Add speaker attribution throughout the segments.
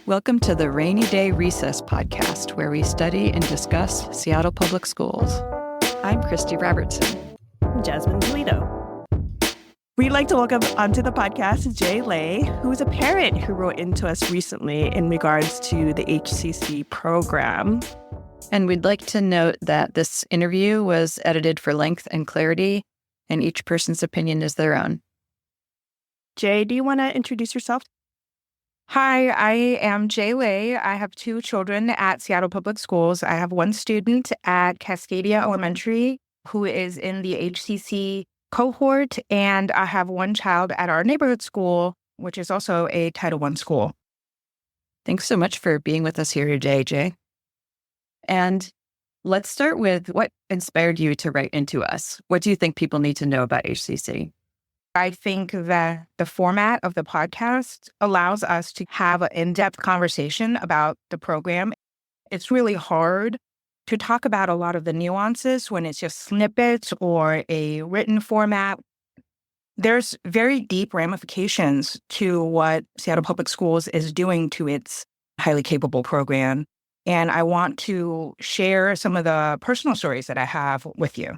Speaker 1: Welcome to the Rainy Day Recess podcast, where we study and discuss Seattle Public Schools. I'm Christy Robertson.
Speaker 2: Jasmine Toledo. We'd like to welcome onto the podcast Jie Lei, who is a parent who wrote into us recently in regards to the HCC program.
Speaker 1: And we'd like to note that this interview was edited for length and clarity, and each person's opinion is their own.
Speaker 2: Jie, do you want to introduce yourself?
Speaker 3: Hi, I am Jie Lei. I have two children at Seattle Public Schools. I have one student at Cascadia Elementary who is in the HCC cohort, and I have one child at our neighborhood school, which is also a Title I school.
Speaker 1: Thanks so much for being with us here today, Jay. And let's start with what inspired you to write into us. What do you think people need to know about HCC?
Speaker 3: I think that the format of the podcast allows us to have an in-depth conversation about the program. It's really hard to talk about a lot of the nuances when it's just snippets or a written format. There's very deep ramifications to what Seattle Public Schools is doing to its highly capable program. And I want to share some of the personal stories that I have with you.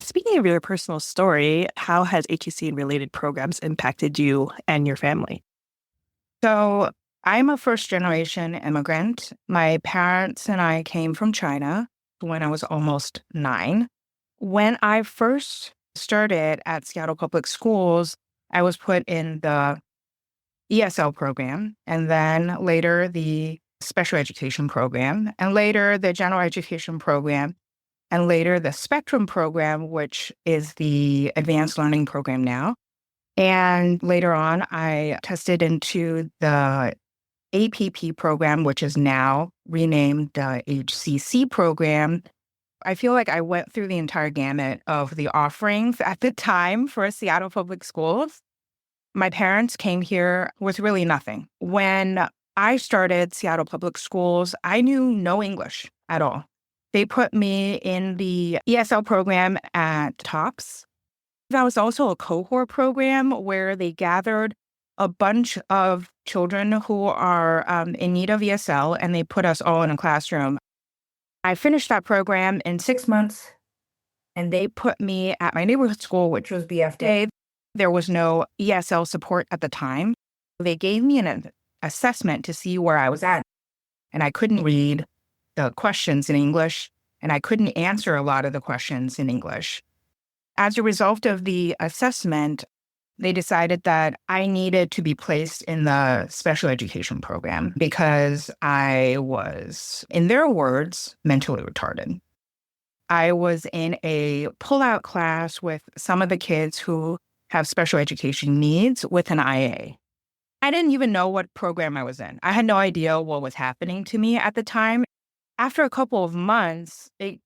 Speaker 2: Speaking of your personal story, how has HCC and related programs impacted you and your family?
Speaker 3: So I'm a first-generation immigrant. My parents and I came from China when I was almost 9. When I first started at Seattle Public Schools, I was put in the ESL program, and then later the special education program, and later the general education program, and later the Spectrum program, which is the advanced learning program now. And later on, I tested into the APP program, which is now renamed the HCC program. I feel like I went through the entire gamut of the offerings at the time for Seattle Public Schools. My parents came here with really nothing. When I started Seattle Public Schools, I knew no English at all. They put me in the ESL program at TOPS. That was also a cohort program where they gathered a bunch of children who are in need of ESL, and they put us all in a classroom. I finished that program in 6 months, and they put me at my neighborhood school, which was BFD. There was no ESL support at the time. They gave me an assessment to see where I was at, and I couldn't read the questions in English, and I couldn't answer a lot of the questions in English. As a result of the assessment, they decided that I needed to be placed in the special education program because I was, in their words, mentally retarded. I was in a pull-out class with some of the kids who have special education needs with an IA. I didn't even know what program I was in. I had no idea what was happening to me at the time. After a couple of months, it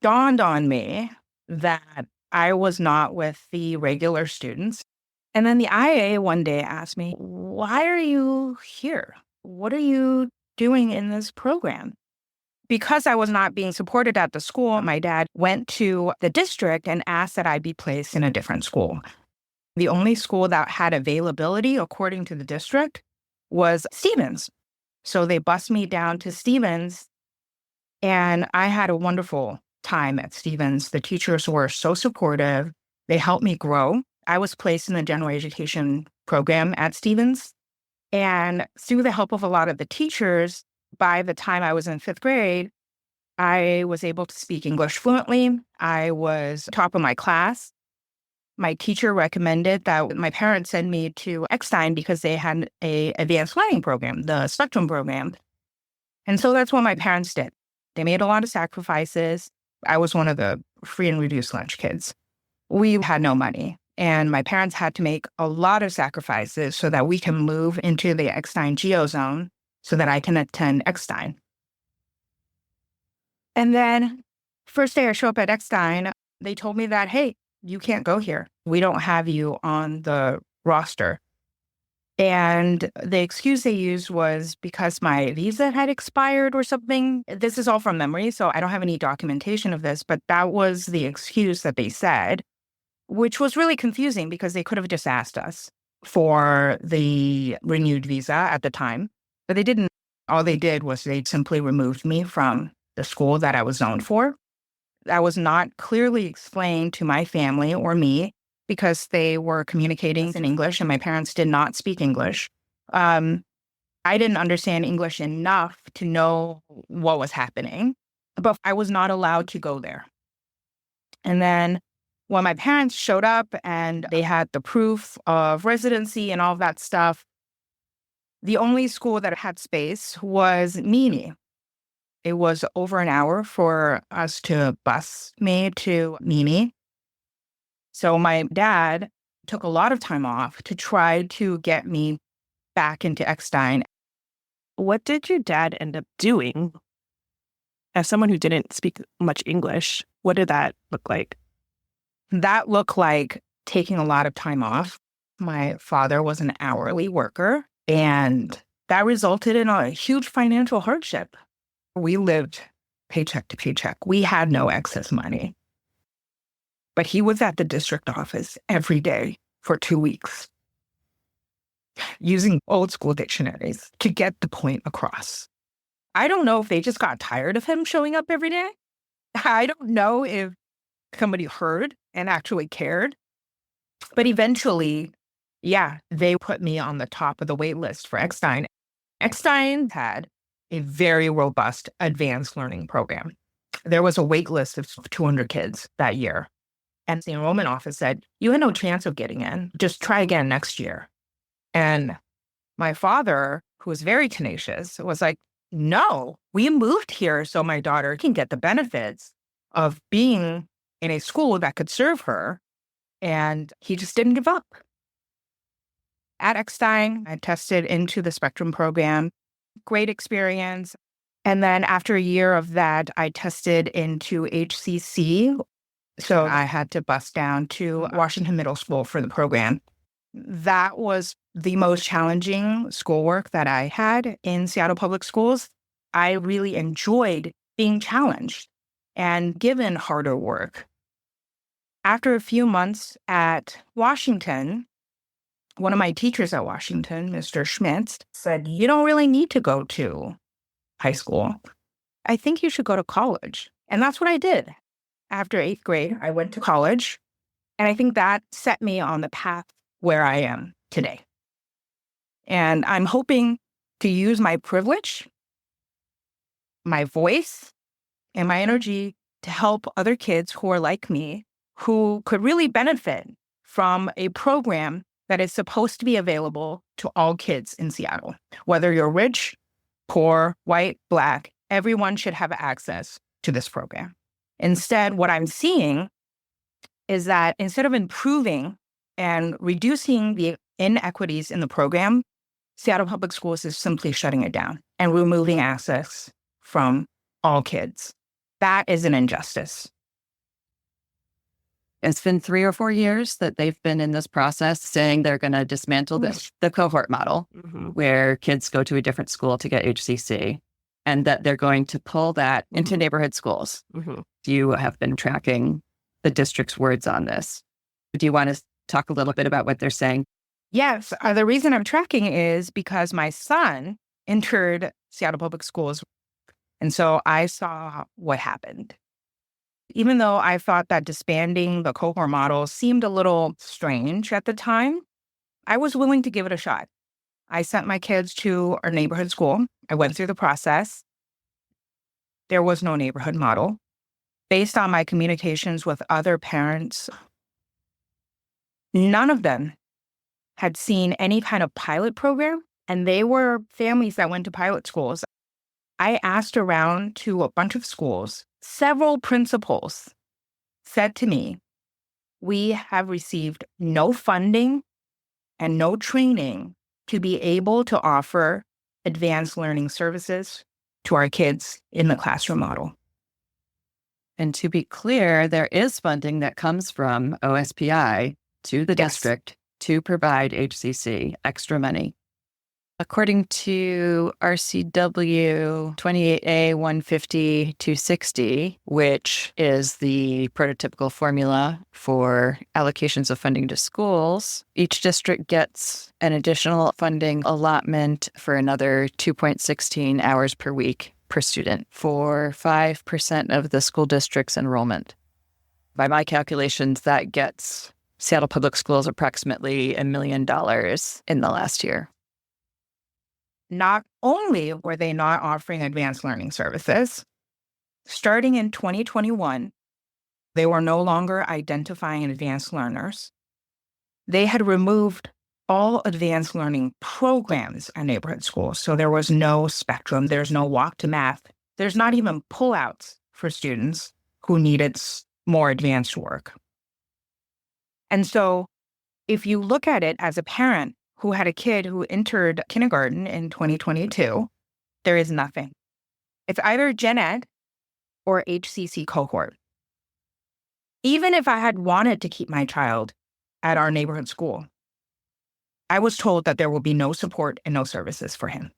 Speaker 3: dawned on me that I was not with the regular students. And then the IA one day asked me, "Why are you here? What are you doing in this program?" Because I was not being supported at the school, my dad went to the district and asked that I be placed in a different school. The only school that had availability, according to the district, was Stevens. So they bused me down to Stevens. And I had a wonderful time at Stevens. The teachers were so supportive. They helped me grow. I was placed in the general education program at Stevens. And through the help of a lot of the teachers, by the time I was in 5th grade, I was able to speak English fluently. I was top of my class. My teacher recommended that my parents send me to Eckstein because they had an advanced learning program, the Spectrum program. And so that's what my parents did. They made a lot of sacrifices. I was one of the free and reduced lunch kids. We had no money, and my parents had to make a lot of sacrifices so that we can move into the Eckstein Geo Zone so that I can attend Eckstein. And then first day I show up at Eckstein, they told me that, "Hey, you can't go here. We don't have you on the roster." And the excuse they used was because my visa had expired or something. This is all from memory, so I don't have any documentation of this, but that was the excuse that they said, which was really confusing because they could have just asked us. for the renewed visa at the time, but they didn't. All they did was they simply removed me from the school that I was zoned for. That was not clearly explained to my family or me because they were communicating in English and my parents did not speak English. I didn't understand English enough to know what was happening, but I was not allowed to go there. And then when my parents showed up and they had the proof of residency and all of that stuff, the only school that had space was Mini. It was over an hour for us to bus me to Mini. So my dad took a lot of time off to try to get me back into Eckstein.
Speaker 2: What did your dad end up doing? As someone who didn't speak much English, what did that look like?
Speaker 3: That looked like taking a lot of time off. My father was an hourly worker, and that resulted in a huge financial hardship. We lived paycheck to paycheck. We had no excess money. But he was at the district office every day for 2 weeks, using old school dictionaries to get the point across. I don't know if they just got tired of him showing up every day. I don't know if somebody heard and actually cared. But eventually, they put me on the top of the wait list for Eckstein. Eckstein had a very robust advanced learning program. There was a wait list of 200 kids that year. And the enrollment office said, you had no chance of getting in. Just try again next year. And my father, who was very tenacious, was like, no, we moved here so my daughter can get the benefits of being in a school that could serve her. And he just didn't give up. At Eckstein, I tested into the Spectrum program. Great experience. And then after a year of that, I tested into HCC. So I had to bus down to Washington Middle School for the program. That was the most challenging schoolwork that I had in Seattle Public Schools. I really enjoyed being challenged and given harder work. After a few months at Washington, one of my teachers at Washington, Mr. Schmitz, said, you don't really need to go to high school. I think you should go to college. And that's what I did. After 8th grade, I went to college. And I think that set me on the path where I am today. And I'm hoping to use my privilege, my voice, and my energy to help other kids who are like me, who could really benefit from a program that is supposed to be available to all kids in Seattle. Whether you're rich, poor, white, Black, everyone should have access to this program. Instead, what I'm seeing is that instead of improving and reducing the inequities in the program, Seattle Public Schools is simply shutting it down and removing access from all kids. That is an injustice.
Speaker 1: It's been 3 or 4 years that they've been in this process saying they're going to dismantle the cohort model, where kids go to a different school to get HCC, and that they're going to pull that into neighborhood schools. You have been tracking the district's words on this. Do you want to talk a little bit about what they're saying?
Speaker 3: Yes. The reason I'm tracking is because my son entered Seattle Public Schools. And so I saw what happened. Even though I thought that disbanding the cohort model seemed a little strange at the time, I was willing to give it a shot. I sent my kids to our neighborhood school. I went through the process. There was no neighborhood model. Based on my communications with other parents, none of them had seen any kind of pilot program, and they were families that went to pilot schools. I asked around to a bunch of schools. Several principals said to me, we have received no funding and no training to be able to offer advanced learning services to our kids in the classroom model.
Speaker 1: And to be clear, there is funding that comes from OSPI to the district to provide HCC extra money. According to RCW 28A 150-260, which is the prototypical formula for allocations of funding to schools, each district gets an additional funding allotment for another 2.16 hours per week per student for 5% of the school district's enrollment. By my calculations, that gets Seattle Public Schools approximately $1 million in the last year.
Speaker 3: Not only were they not offering advanced learning services, starting in 2021, they were no longer identifying advanced learners. They had removed all advanced learning programs at neighborhood schools. So there was no spectrum. There's no walk to math. There's not even pullouts for students who needed more advanced work. And so if you look at it as a parent who had a kid who entered kindergarten in 2022, there is nothing. It's either gen ed or HCC cohort. Even if I had wanted to keep my child at our neighborhood school, I was told that there will be no support and no services for him.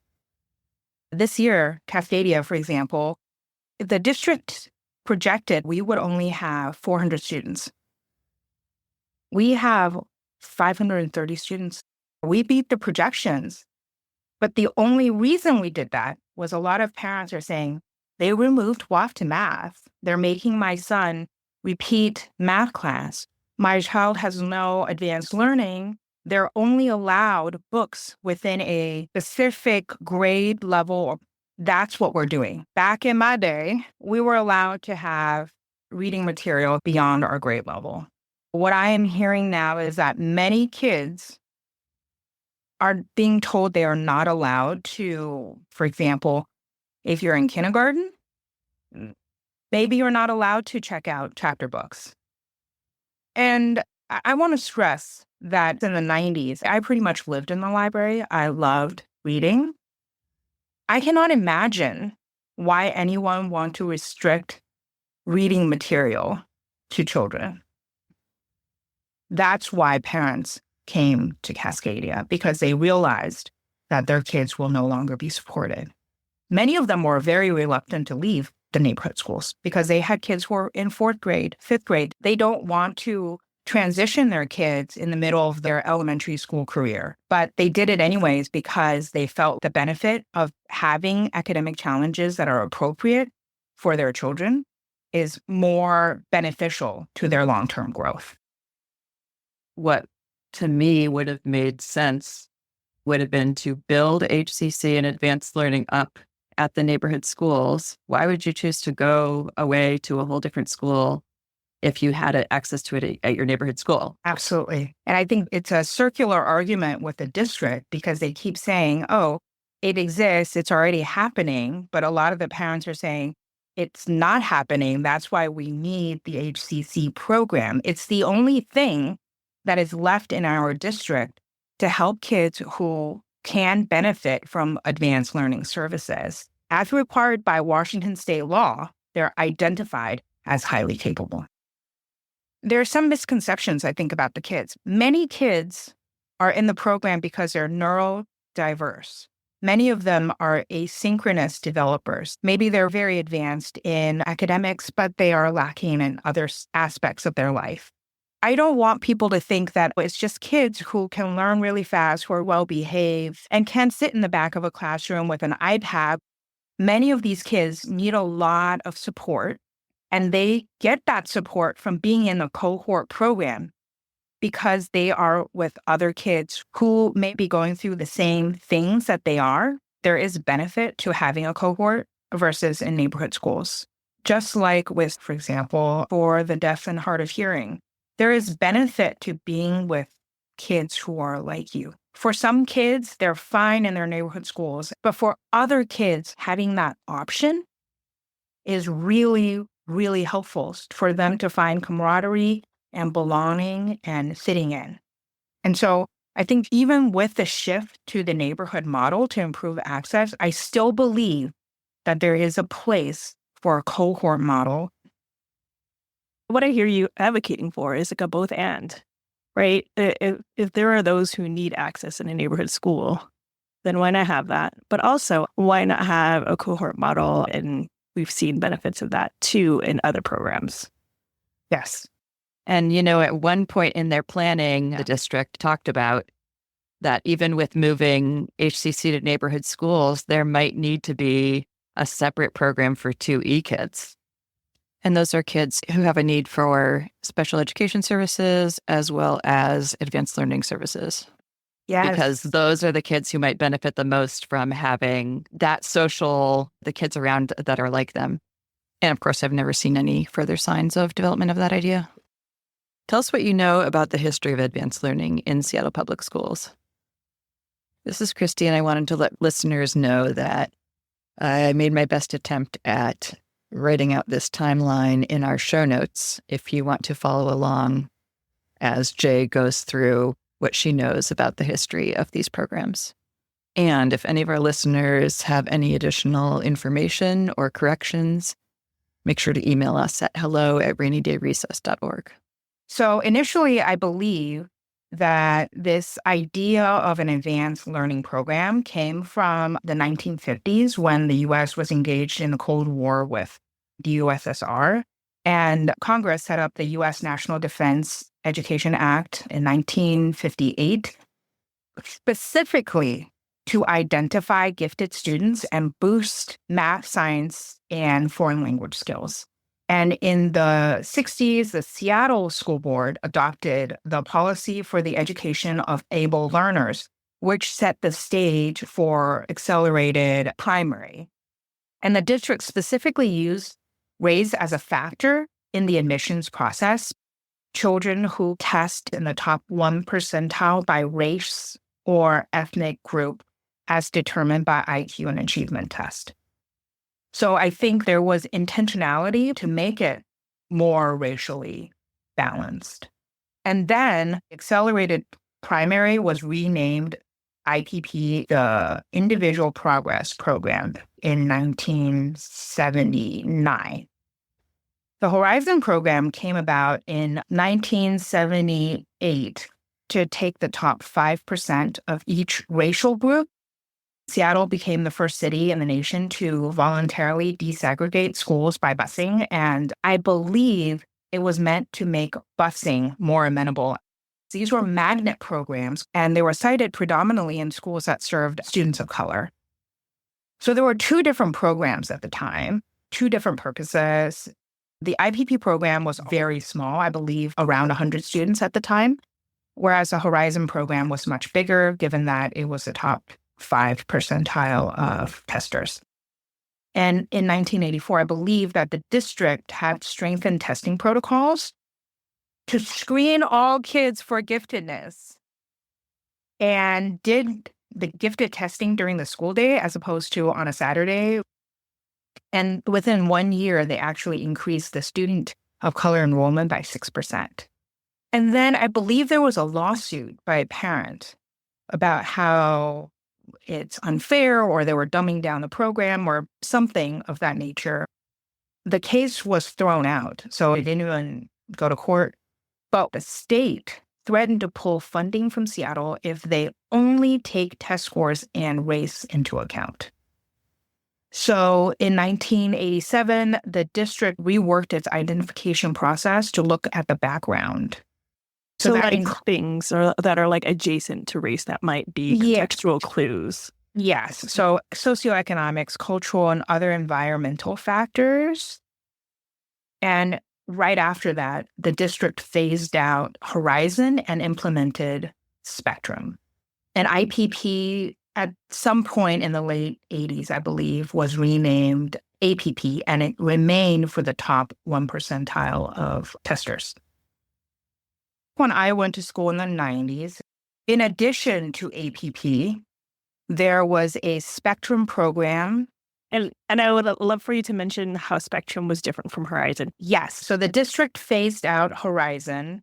Speaker 3: This year, Cascadia, for example, the district projected we would only have 400 students. We have 530 students. We beat the projections, but the only reason we did that was a lot of parents are saying they removed WAF to math. They're making my son repeat math class. My child has no advanced learning. They're only allowed books within a specific grade level. That's what we're doing. Back in my day, we were allowed to have reading material beyond our grade level. What I am hearing now is that many kids are being told they are not allowed to, for example, if you're in kindergarten, maybe you're not allowed to check out chapter books. And I want to stress that in the 90s, I pretty much lived in the library. I loved reading. I cannot imagine why anyone want to restrict reading material to children. That's why parents came to Cascadia, because they realized that their kids will no longer be supported. Many of them were very reluctant to leave the neighborhood schools because they had kids who were in 4th grade, 5th grade. They don't want to transition their kids in the middle of their elementary school career, but they did it anyways because they felt the benefit of having academic challenges that are appropriate for their children is more beneficial to their long-term growth.
Speaker 1: What to me would have made sense would have been to build HCC and advanced learning up at the neighborhood schools. Why would you choose to go away to a whole different school if you had access to it at your neighborhood school?
Speaker 3: Absolutely. And I think it's a circular argument with the district because they keep saying, oh, it exists, it's already happening. But a lot of the parents are saying, it's not happening. That's why we need the HCC program. It's the only thing that is left in our district to help kids who can benefit from advanced learning services. As required by Washington state law, they're identified as highly capable. There are some misconceptions, I think, about the kids. Many kids are in the program because they're neurodiverse. Many of them are asynchronous developers. Maybe they're very advanced in academics, but they are lacking in other aspects of their life. I don't want people to think that it's just kids who can learn really fast, who are well-behaved, and can sit in the back of a classroom with an iPad. Many of these kids need a lot of support, and they get that support from being in a cohort program because they are with other kids who may be going through the same things that they are. There is benefit to having a cohort versus in neighborhood schools. Just like with, for example, for the deaf and hard of hearing, there is benefit to being with kids who are like you. For some kids, they're fine in their neighborhood schools, but for other kids, having that option is really, really helpful for them to find camaraderie and belonging and fitting in. And so I think even with the shift to the neighborhood model to improve access, I still believe that there is a place for a cohort model.
Speaker 2: What I hear you advocating for is like a both and, right? If there are those who need access in a neighborhood school, then why not have that? But also, why not have a cohort model? And we've seen benefits of that too in other programs.
Speaker 3: Yes.
Speaker 1: And, at one point in their planning, the district talked about that even with moving HCC to neighborhood schools, there might need to be a separate program for 2E kids. And those are kids who have a need for special education services as well as advanced learning services.
Speaker 3: Yes.
Speaker 1: Because those are the kids who might benefit the most from having the kids around that are like them. And of course, I've never seen any further signs of development of that idea. Tell us what you know about the history of advanced learning in Seattle Public Schools. This is Christy, and I wanted to let listeners know that I made my best attempt at writing out this timeline in our show notes if you want to follow along as Jay goes through what she knows about the history of these programs. And if any of our listeners have any additional information or corrections, make sure to email us at hello@rainydayrecess.org.
Speaker 3: So initially, I believe that this idea of an advanced learning program came from the 1950s when the U.S. was engaged in the Cold War with the USSR. And Congress set up the U.S. National Defense Education Act in 1958, specifically to identify gifted students and boost math, science, and foreign language skills. And in the 60s, the Seattle School Board adopted the policy for the education of able learners, which set the stage for accelerated primary. And the district specifically used race as a factor in the admissions process. Children who test in the top 1 percentile by race or ethnic group as determined by IQ and achievement test. So I think there was intentionality to make it more racially balanced. And then accelerated primary was renamed IPP, the Individual Progress Program, in 1979. The Horizon program came about in 1978 to take the top 5% of each racial group. Seattle became the first city in the nation to voluntarily desegregate schools by busing, and I believe it was meant to make busing more amenable. These were magnet programs, and they were cited predominantly in schools that served students of color. So there were 2 different programs at the time, 2 different purposes. The IPP program was very small, I believe around 100 students at the time, whereas the Horizon program was much bigger, given that it was the top 5 percentile of testers. And in 1984, I believe that the district had strengthened testing protocols to screen all kids for giftedness and did the gifted testing during the school day as opposed to on a Saturday. And within 1 year, they actually increased the student of color enrollment by 6%. And then I believe there was a lawsuit by a parent about how it's unfair or they were dumbing down the program or something of that nature. The case was thrown out, so it didn't even go to court. But the state threatened to pull funding from Seattle if they only take test scores and race into account. So in 1987, the district reworked its identification process to look at the background.
Speaker 2: So like things that are like adjacent to race that might be contextual clues.
Speaker 3: Yes. So socioeconomics, cultural, and other environmental factors. And right after that, the district phased out Horizon and implemented Spectrum. And IPP at some point in the late 80s, I believe, was renamed APP, and it remained for the top 1 percentile of testers. When I went to school in the 90s, in addition to APP, there was a Spectrum program.
Speaker 2: And I would love for you to mention how Spectrum was different from Horizon.
Speaker 3: Yes. So the district phased out Horizon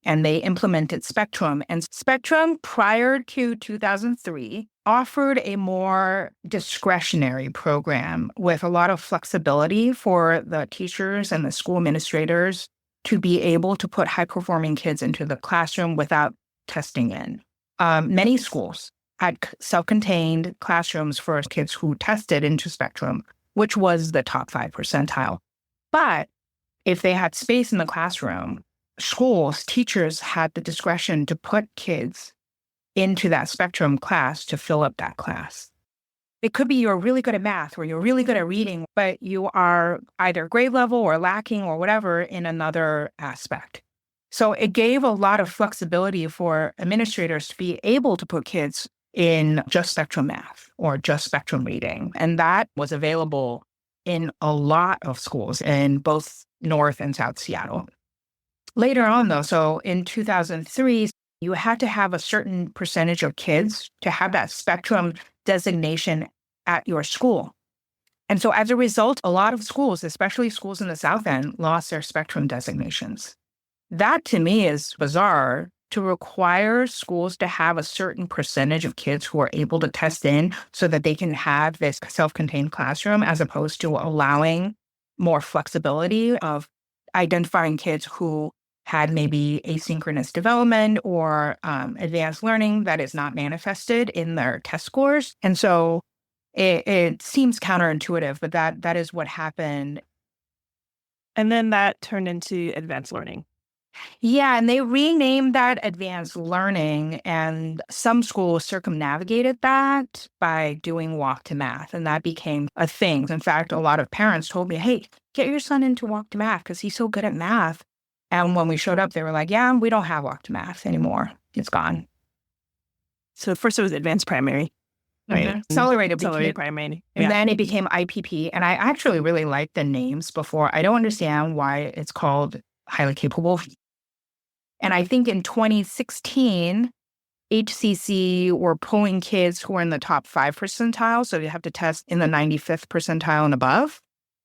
Speaker 3: and they implemented Spectrum. And Spectrum, prior to 2003, offered a more discretionary program with a lot of flexibility for the teachers and the school administrators to be able to put high-performing kids into the classroom without testing in. Many schools had self-contained classrooms for kids who tested into spectrum, which was the top 5 percentile. But if they had space in the classroom, schools, teachers had the discretion to put kids into that spectrum class to fill up that class. It could be you're really good at math or you're really good at reading, but you are either grade level or lacking or whatever in another aspect. So it gave a lot of flexibility for administrators to be able to put kids in just spectrum math or just spectrum reading. And that was available in a lot of schools in both North and South Seattle. Later on, though, so in 2003, you had to have a certain percentage of kids to have that spectrum designation at your school. And so as a result, a lot of schools, especially schools in the South End, lost their spectrum designations. That to me is bizarre, to require schools to have a certain percentage of kids who are able to test in so that they can have this self-contained classroom, as opposed to allowing more flexibility of identifying kids who had maybe asynchronous development or advanced learning that is not manifested in their test scores. And so it seems counterintuitive, but that is what happened.
Speaker 2: And then that turned into advanced learning.
Speaker 3: Yeah, and they renamed that advanced learning, and some schools circumnavigated that by doing walk to math, and that became a thing. In fact, a lot of parents told me, hey, get your son into walk to math because he's so good at math. And when we showed up, they were like, yeah, we don't have walk to math anymore. It's gone.
Speaker 2: So first it was advanced primary. Right.
Speaker 3: Mm-hmm. Accelerated
Speaker 2: primary.
Speaker 3: And then it became IPP. And I actually really like the names before. I don't understand why it's called highly capable. And I think in 2016, HCC were pulling kids who were in the top 5 percentile. So you have to test in the 95th percentile and above.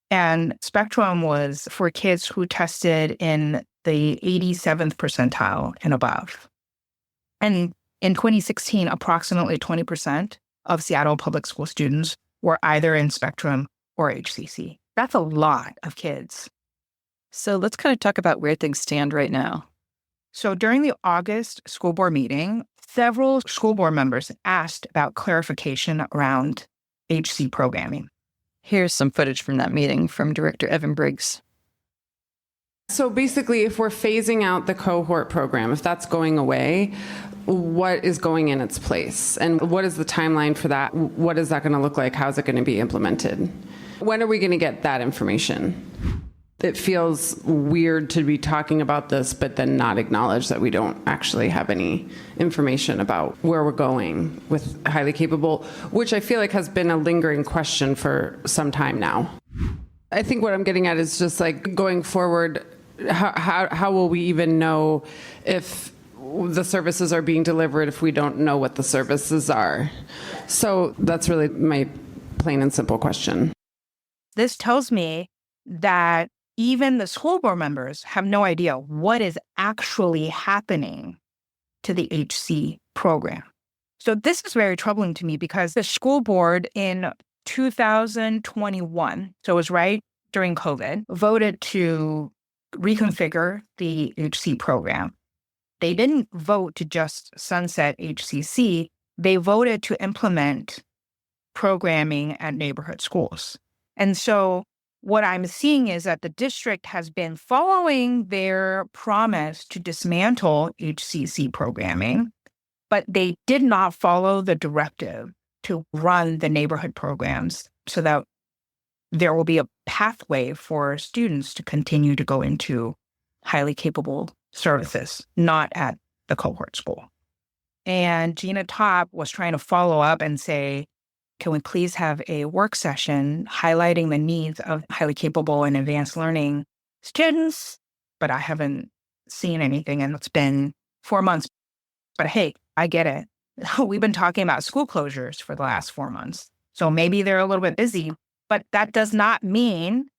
Speaker 3: And Spectrum was for kids who tested in the 87th percentile and above. And in 2016, approximately 20% of Seattle public school students were either in Spectrum or HCC. That's a lot of kids.
Speaker 1: So let's kind of talk about where things stand right now.
Speaker 3: So during the August school board meeting, several school board members asked about clarification around HC programming.
Speaker 1: Here's some footage from that meeting from Director Evan Briggs.
Speaker 4: So basically, if we're phasing out the cohort program, if that's going away, what is going in its place? And what is the timeline for that? What is that going to look like? How is it going to be implemented? When are we going to get that information? It feels weird to be talking about this, but then not acknowledge that we don't actually have any information about where we're going with highly capable, which I feel like has been a lingering question for some time now. I think what I'm getting at is just like going forward, how will we even know if the services are being delivered if we don't know what the services are? So that's really my plain and simple question.
Speaker 3: This tells me that even the school board members have no idea what is actually happening to the HC program. So this is very troubling to me because the school board in 2021, so it was right during COVID, voted to reconfigure the HC program. They didn't vote to just sunset HCC. They voted to implement programming at neighborhood schools. And so what I'm seeing is that the district has been following their promise to dismantle HCC programming, but they did not follow the directive to run the neighborhood programs so that there will be a pathway for students to continue to go into highly capable services, not at the cohort school. And Gina Top was trying to follow up and say, can we please have a work session highlighting the needs of highly capable and advanced learning students? But I haven't seen anything, and it's been 4 months. But hey, I get it. We've been talking about school closures for the last 4 months. So maybe they're a little bit busy, but that does not mean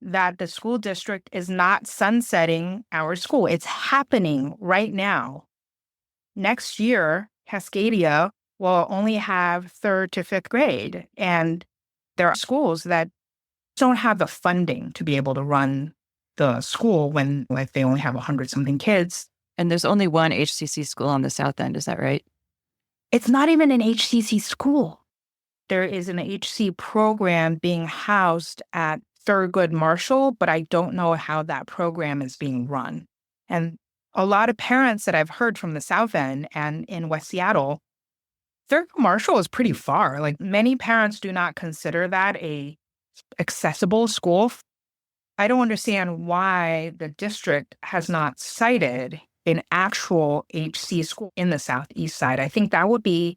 Speaker 3: that the school district is not sunsetting our school. It's happening right now. Next year, Cascadia will only have 3rd to 5th grade. And there are schools that don't have the funding to be able to run the school when like they only have 100-something kids.
Speaker 1: And there's only one HCC school on the South End, is that right?
Speaker 3: It's not even an HCC school. There is an HC program being housed at Thurgood Marshall, but I don't know how that program is being run. And a lot of parents that I've heard from the South End and in West Seattle, Thurgood Marshall is pretty far. Like, many parents do not consider that a accessible school. I don't understand why the district has not cited an actual HC school in the Southeast side. I think that would be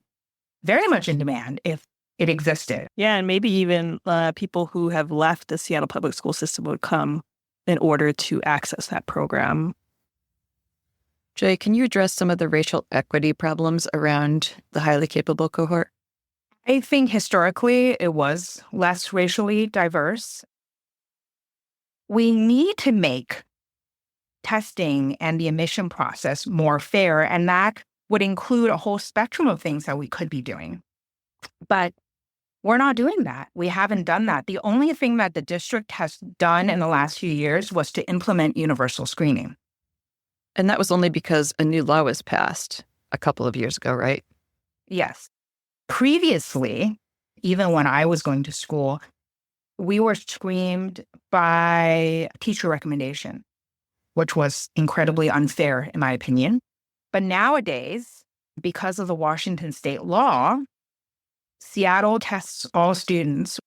Speaker 3: very much in demand if it existed.
Speaker 2: Yeah, and maybe even people who have left the Seattle public school system would come in order to access that program.
Speaker 1: Jay, can you address some of the racial equity problems around the highly capable cohort?
Speaker 3: I think historically it was less racially diverse. We need to make testing and the admission process more fair, and that would include a whole spectrum of things that we could be doing. But we're not doing that. We haven't done that. The only thing that the district has done in the last few years was to implement universal screening.
Speaker 1: And that was only because a new law was passed a couple of years ago, right?
Speaker 3: Yes. Previously, even when I was going to school, we were screened by teacher recommendation, which was incredibly unfair, in my opinion. But nowadays, because of the Washington state law, Seattle tests all students.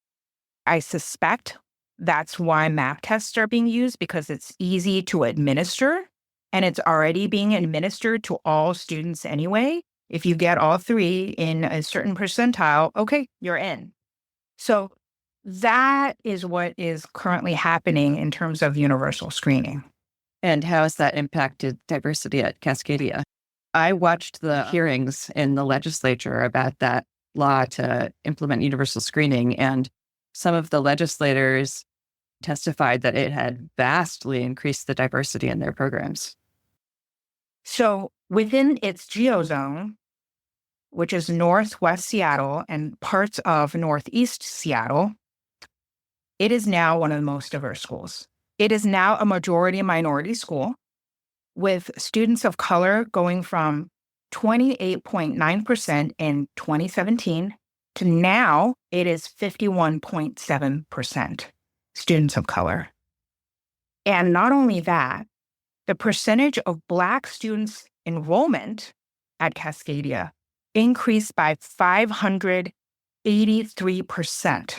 Speaker 3: I suspect that's why MAP tests are being used, because it's easy to administer, and it's already being administered to all students anyway. If you get all three in a certain percentile, okay, you're in. So that is what is currently happening in terms of universal screening.
Speaker 1: And how has that impacted diversity at Cascadia? I watched the hearings in the legislature about that law to implement universal screening, and some of the legislators testified that it had vastly increased the diversity in their programs.
Speaker 3: So within its geozone, which is Northwest Seattle and parts of Northeast Seattle, it is now one of the most diverse schools. It is now a majority minority school, with students of color going from 28.9% in 2017 to now it is 51.7% students of color. And not only that, the percentage of Black students enrollment at Cascadia increased by 583%.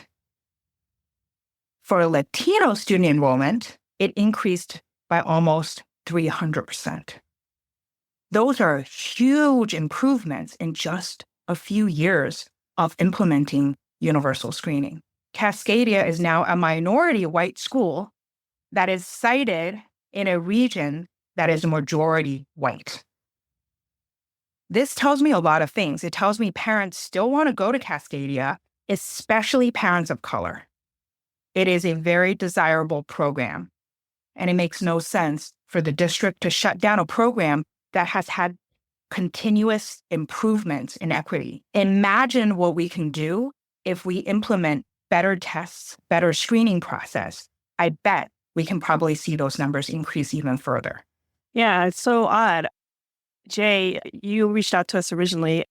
Speaker 3: For Latino student enrollment, it increased by almost 300%. Those are huge improvements in just a few years of implementing universal screening. Cascadia is now a minority white school that is cited in a region that is majority white. This tells me a lot of things. It tells me parents still want to go to Cascadia, especially parents of color. It is a very desirable program, and it makes no sense for the district to shut down a program that has had continuous improvements in equity. Imagine what we can do if we implement better tests, better screening process. I bet we can probably see those numbers increase even further.
Speaker 2: Yeah, it's so odd. Jay, you reached out to us originally.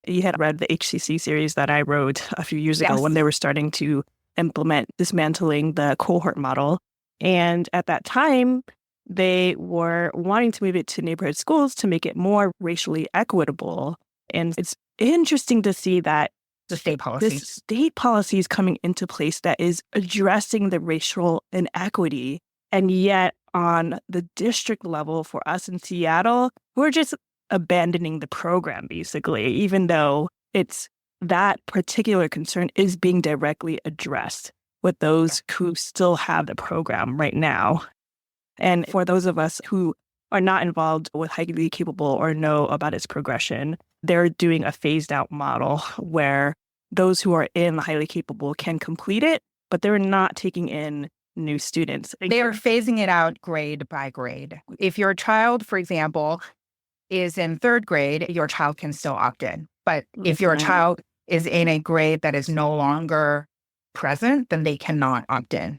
Speaker 2: You had read the HCC series that I wrote a few years ago when they were starting to implement dismantling the cohort model. And at that time, they were wanting to move it to neighborhood schools to make it more racially equitable. And it's interesting to see that
Speaker 3: the state policies.
Speaker 2: This state policy is coming into place that is addressing the racial inequity. And yet on the district level for us in Seattle, we're just abandoning the program, basically, even though it's that particular concern is being directly addressed with those who still have the program right now. And for those of us who are not involved with Highly Capable or know about its progression, they're doing a phased out model where those who are in Highly Capable can complete it, but they're not taking in new students.
Speaker 3: They are phasing it out grade by grade. If your child, for example, is in third grade, your child can still opt in. But if your child is in a grade that is no longer present, then they cannot opt in.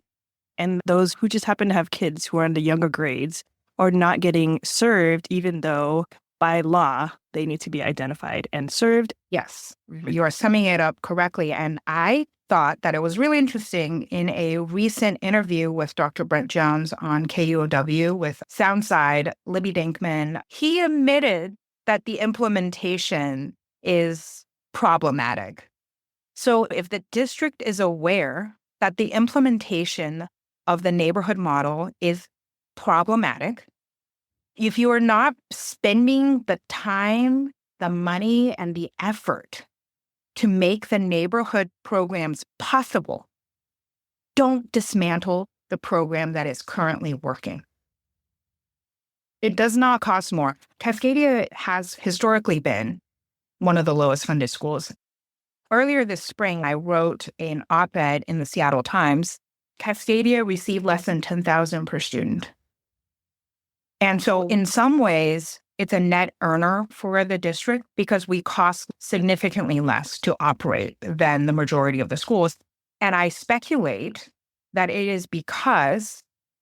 Speaker 2: And those who just happen to have kids who are in the younger grades are not getting served, even though by law, they need to be identified and served.
Speaker 3: Yes, you are summing it up correctly. And I thought that it was really interesting in a recent interview with Dr. Brent Jones on KUOW with Soundside, Libby Dinkman. He admitted that the implementation is problematic. So if the district is aware that the implementation of the neighborhood model is problematic, if you are not spending the time, the money, and the effort to make the neighborhood programs possible, don't dismantle the program that is currently working. It does not cost more. Cascadia has historically been one of the lowest funded schools. Earlier this spring, I wrote an op-ed in the Seattle Times. Cascadia received less than $10,000 per student. And so in some ways, it's a net earner for the district because we cost significantly less to operate than the majority of the schools. And I speculate that it is because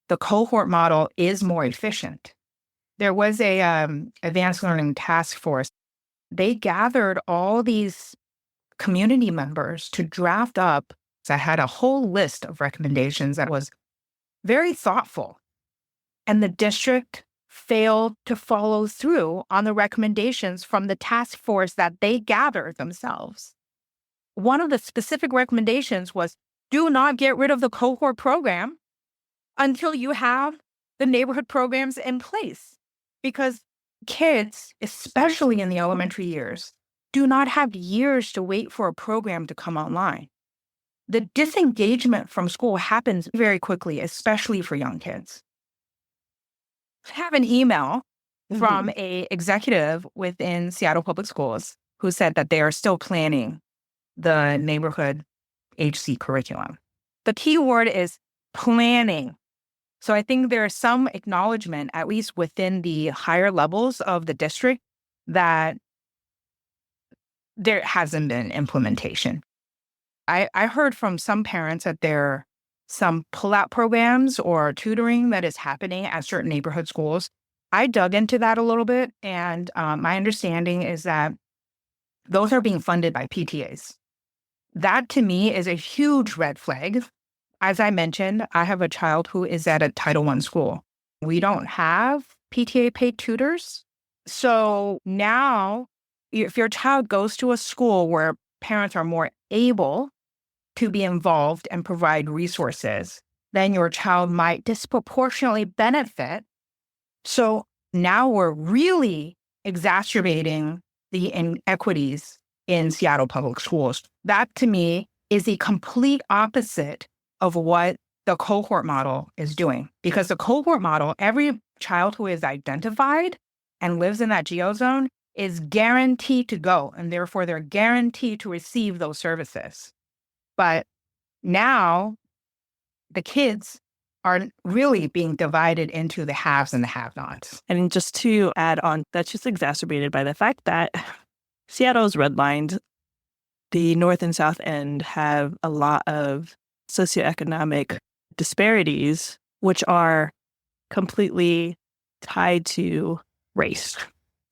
Speaker 3: the cohort model is more efficient. There was a advanced learning task force. They gathered all these community members to draft up. So I had a whole list of recommendations that was very thoughtful. And the district failed to follow through on the recommendations from the task force that they gathered themselves. One of the specific recommendations was, do not get rid of the cohort program until you have the neighborhood programs in place. Because kids, especially in the elementary years, do not have years to wait for a program to come online. The disengagement from school happens very quickly, especially for young kids. I have an email from an executive within Seattle Public Schools who said that they are still planning the neighborhood HC curriculum. The key word is planning. So I think there's some acknowledgement, at least within the higher levels of the district, that there hasn't been implementation. I heard from some parents that there are some pull-out programs or tutoring that is happening at certain neighborhood schools. I dug into that a little bit, and my understanding is that those are being funded by PTAs. That, to me, is a huge red flag. As I mentioned, I have a child who is at a Title I school. We don't have PTA-paid tutors. So now, if your child goes to a school where parents are more able to be involved and provide resources, then your child might disproportionately benefit. So now we're really exacerbating the inequities in Seattle Public Schools. That, to me, is the complete opposite of what the cohort model is doing. Because the cohort model, every child who is identified and lives in that geo zone is guaranteed to go, and therefore they're guaranteed to receive those services. But now the kids are really being divided into the haves and the have-nots.
Speaker 2: And just to add on, that's just exacerbated by the fact that Seattle is redlined. The North and South End have a lot of socioeconomic disparities, which are completely tied to race.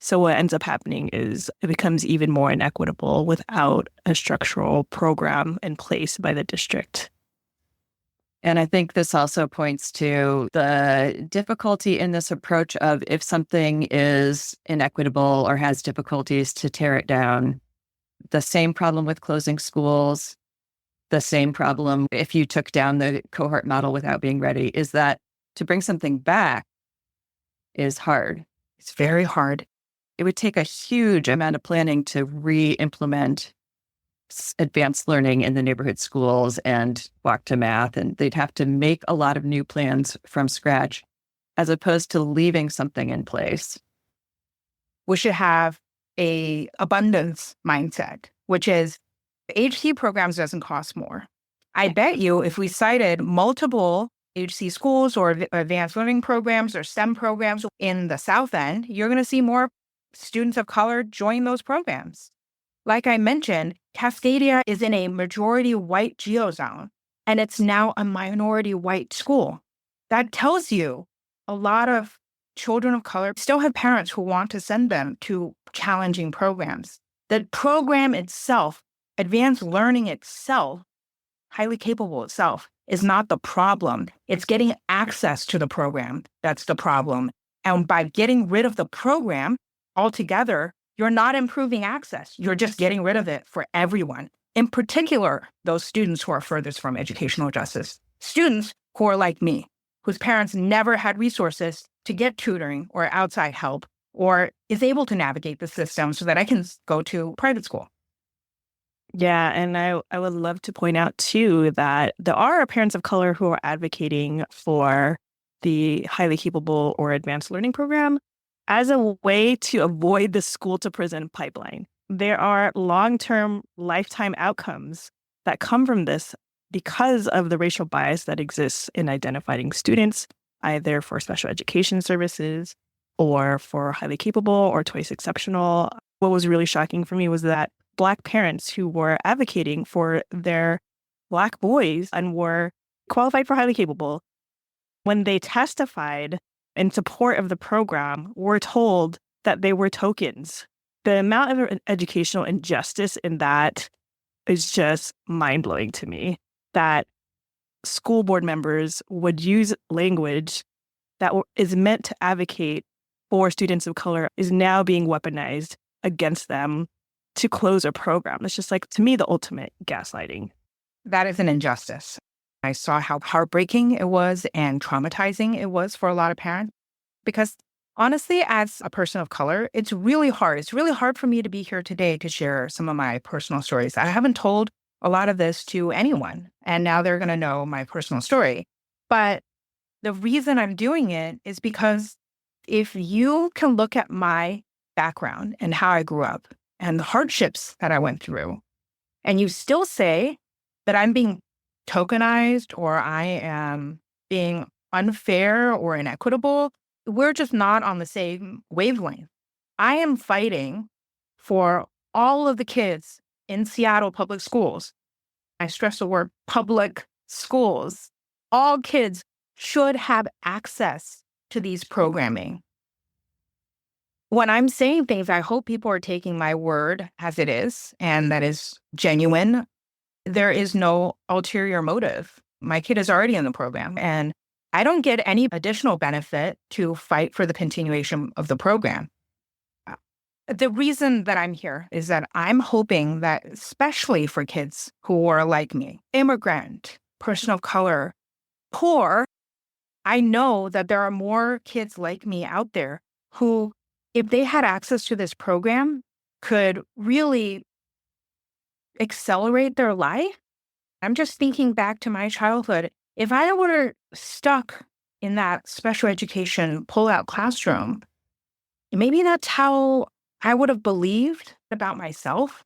Speaker 2: So what ends up happening is it becomes even more inequitable without a structural program in place by the district.
Speaker 1: And I think this also points to the difficulty in this approach of if something is inequitable or has difficulties to tear it down. The same problem with closing schools, the same problem if you took down the cohort model without being ready, is that to bring something back is hard.
Speaker 3: It's very hard.
Speaker 1: It would take a huge amount of planning to re-implement advanced learning in the neighborhood schools and walk to math. And they'd have to make a lot of new plans from scratch, as opposed to leaving something in place.
Speaker 3: We should have a abundance mindset, which is HC programs doesn't cost more. I bet you if we cited multiple HC schools or advanced learning programs or STEM programs in the South End, you're going to see more students of color join those programs. Like I mentioned, Cascadia is in a majority white geozone, and it's now a minority white school. That tells you a lot of children of color still have parents who want to send them to challenging programs. The program itself, advanced learning itself, highly capable itself, is not the problem. It's getting access to the program that's the problem. And by getting rid of the program altogether, you're not improving access. You're just getting rid of it for everyone. In particular, those students who are furthest from educational justice. Students who are like me, whose parents never had resources to get tutoring or outside help, or is able to navigate the system so that I can go to private school.
Speaker 2: Yeah, and I would love to point out, too, that there are parents of color who are advocating for the highly capable or advanced learning program as a way to avoid the school to prison pipeline. There are long-term lifetime outcomes that come from this because of the racial bias that exists in identifying students, either for special education services or for highly capable or twice exceptional. What was really shocking for me was that Black parents who were advocating for their Black boys and were qualified for highly capable, when they testified in support of the program, were told that they were tokens. The amount of educational injustice in that is just mind-blowing to me, that school board members would use language that is meant to advocate for students of color is now being weaponized against them to close a program. It's just like, to me, the ultimate gaslighting.
Speaker 3: That is an injustice. I saw how heartbreaking it was and traumatizing it was for a lot of parents. Because honestly, as a person of color, it's really hard. It's really hard for me to be here today to share some of my personal stories. I haven't told a lot of this to anyone, and now they're going to know my personal story. But the reason I'm doing it is because if you can look at my background and how I grew up and the hardships that I went through, and you still say that I'm being tokenized or I am being unfair or inequitable, we're just not on the same wavelength. I am fighting for all of the kids in Seattle public schools. I stress the word public schools. All kids should have access to these programming. When I'm saying things, I hope people are taking my word as it is, and that is genuine. There is no ulterior motive. My kid is already in the program, and I don't get any additional benefit to fight for the continuation of the program. The reason that I'm here is that I'm hoping that, especially for kids who are like me, immigrant, person of color, poor, I know that there are more kids like me out there who, if they had access to this program, could really accelerate their life. I'm just thinking back to my childhood. If I were stuck in that special education pull-out classroom, maybe that's how I would have believed about myself.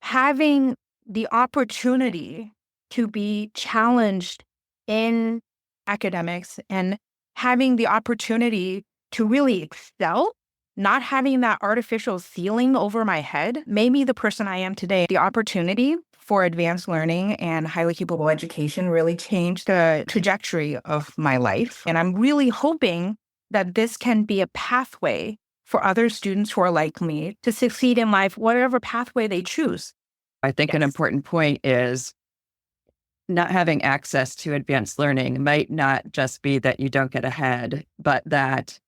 Speaker 3: Having the opportunity to be challenged in academics and having the opportunity to really excel, not having that artificial ceiling over my head, made me the person I am today. The opportunity for advanced learning and highly capable education really changed the trajectory of my life. And I'm really hoping that this can be a pathway for other students who are like me to succeed in life, whatever pathway they choose.
Speaker 1: I think an important point is not having access to advanced learning might not just be that you don't get ahead, but that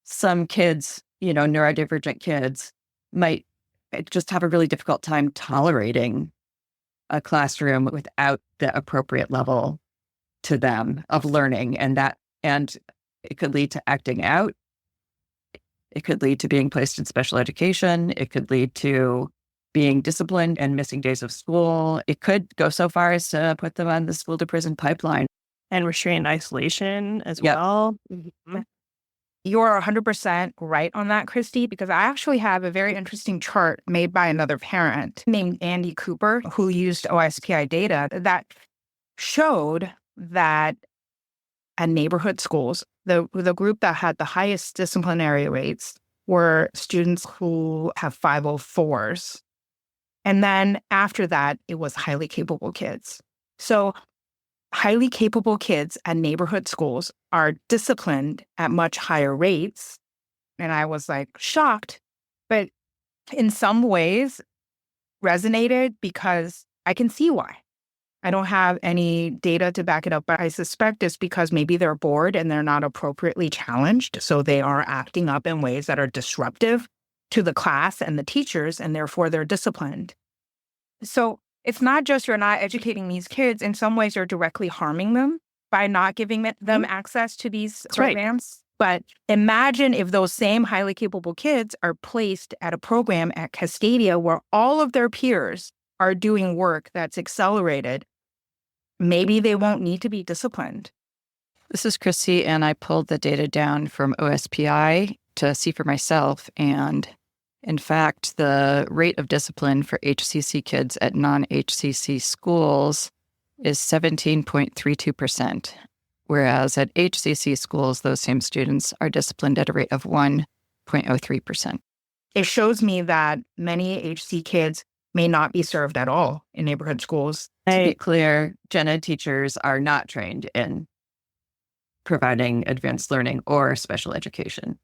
Speaker 1: some kids, neurodivergent kids, might just have a really difficult time tolerating a classroom without the appropriate level to them of learning. And it could lead to acting out. It could lead to being placed in special education. It could lead to being disciplined and missing days of school. It could go so far as to put them on the school to prison pipeline.
Speaker 2: And restrained isolation as well. Mm-hmm.
Speaker 3: You're 100% right on that, Christy, because I actually have a very interesting chart made by another parent named Andy Cooper, who used OSPI data that showed that at neighborhood schools, the group that had the highest disciplinary rates were students who have 504s. And then after that, it was highly capable kids. So highly capable kids at neighborhood schools are disciplined at much higher rates. And I was like shocked, but in some ways resonated because I can see why. I don't have any data to back it up, but I suspect it's because maybe they're bored and they're not appropriately challenged. So they are acting up in ways that are disruptive to the class and the teachers, and therefore they're disciplined. So it's not just you're not educating these kids. In some ways, you're directly harming them by not giving them access to these programs. Right. But imagine if those same highly capable kids are placed at a program at Cascadia where all of their peers are doing work that's accelerated. Maybe they won't need to be disciplined.
Speaker 1: This is Chrissy, and I pulled the data down from OSPI to see for myself. And in fact, the rate of discipline for HCC kids at non-HCC schools is 17.32%, whereas at HCC schools, those same students are disciplined at a rate of 1.03%.
Speaker 3: It shows me that many HC kids may not be served at all in neighborhood schools.
Speaker 1: To be clear, gen ed teachers are not trained in providing advanced learning or special education.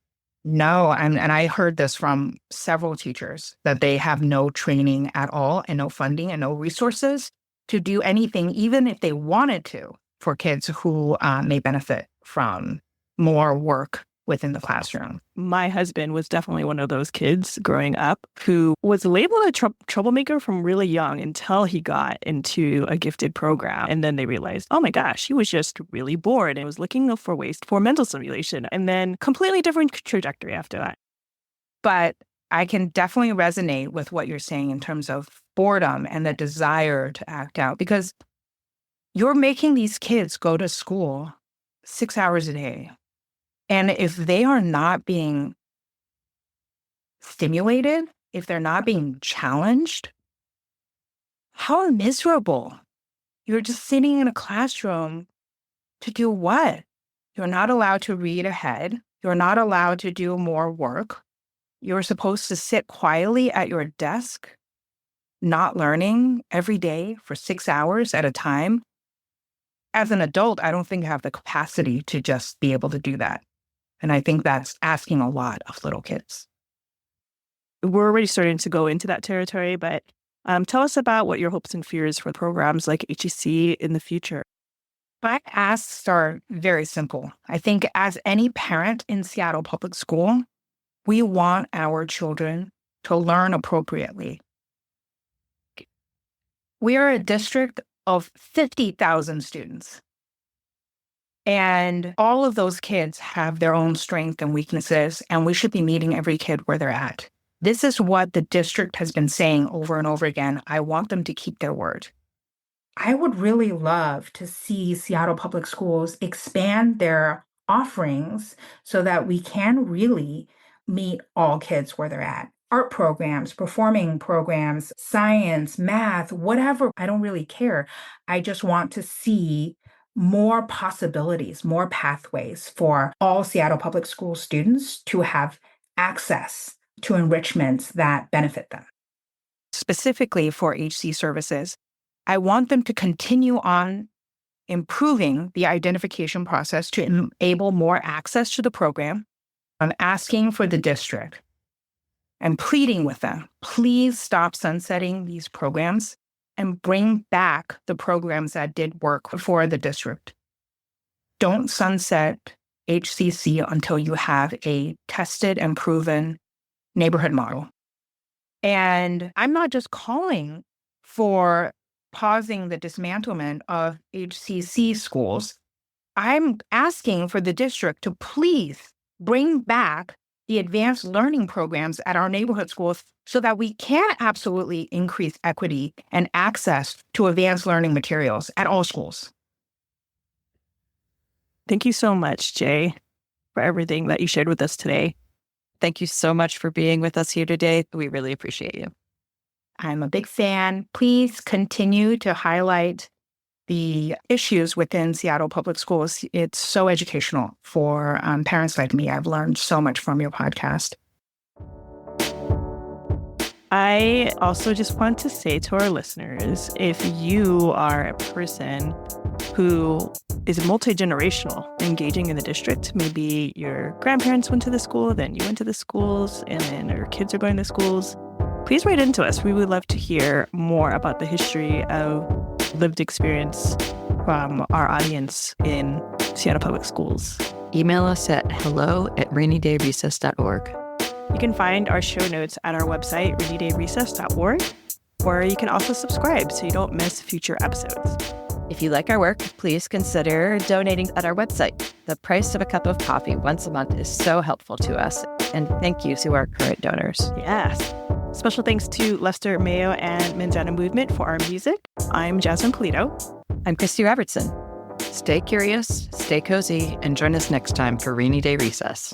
Speaker 3: No, and I heard this from several teachers, that they have no training at all and no funding and no resources to do anything, even if they wanted to, for kids who may benefit from more work within the classroom.
Speaker 2: My husband was definitely one of those kids growing up who was labeled a troublemaker from really young until he got into a gifted program. And then they realized, oh my gosh, he was just really bored and was looking for ways for mental stimulation. And then completely different trajectory after that.
Speaker 3: But I can definitely resonate with what you're saying in terms of boredom and the desire to act out, because you're making these kids go to school 6 hours a day. And if they are not being stimulated, if they're not being challenged, how miserable. You're just sitting in a classroom to do what? You're not allowed to read ahead. You're not allowed to do more work. You're supposed to sit quietly at your desk, not learning every day for 6 hours at a time. As an adult, I don't think I have the capacity to just be able to do that. And I think that's asking a lot of little kids.
Speaker 2: We're already starting to go into that territory, but tell us about what your hopes and fears for programs like HEC in the future.
Speaker 3: My asks are very simple. I think as any parent in Seattle Public School, we want our children to learn appropriately. We are a district of 50,000 students. And all of those kids have their own strengths and weaknesses, and we should be meeting every kid where they're at. This is what the district has been saying over and over again. I want them to keep their word. I would really love to see Seattle Public Schools expand their offerings so that we can really meet all kids where they're at. Art programs, performing programs, science, math, whatever. I don't really care. I just want to see more possibilities, more pathways for all Seattle Public School students to have access to enrichments that benefit them. Specifically for HC services, I want them to continue on improving the identification process to enable more access to the program. I'm asking for the district and pleading with them, please stop sunsetting these programs and bring back the programs that did work for the district. Don't sunset HCC until you have a tested and proven neighborhood model. And I'm not just calling for pausing the dismantlement of HCC schools. I'm asking for the district to please bring back the advanced learning programs at our neighborhood schools so that we can absolutely increase equity and access to advanced learning materials at all schools.
Speaker 2: Thank you so much, Jie, for everything that you shared with us today.
Speaker 1: Thank you so much for being with us here today. We really appreciate you.
Speaker 3: I'm a big fan. Please continue to highlight the issues within Seattle Public Schools. It's so educational for parents like me. I've learned so much from your podcast.
Speaker 2: I also just want to say to our listeners, if you are a person who is multi-generational, engaging in the district. Maybe your grandparents went to the school, then you went to the schools, and then your kids are going to schools. Please write into us. We would love to hear more about the history of lived experience from our audience in Seattle Public Schools.
Speaker 1: Email us at hello@rainydayrecess.org.
Speaker 2: You can find our show notes at our website, rainydayrecess.org, or you can also subscribe so you don't miss future episodes.
Speaker 1: If you like our work, please consider donating at our website. The price of a cup of coffee once a month is so helpful to us, and thank you to our current donors.
Speaker 2: Yes. Special thanks to Lester Mayo and Manzana Movement for our music. I'm Jasmine Polito.
Speaker 1: I'm Christy Robertson. Stay curious, stay cozy, and join us next time for Rainy Day Recess.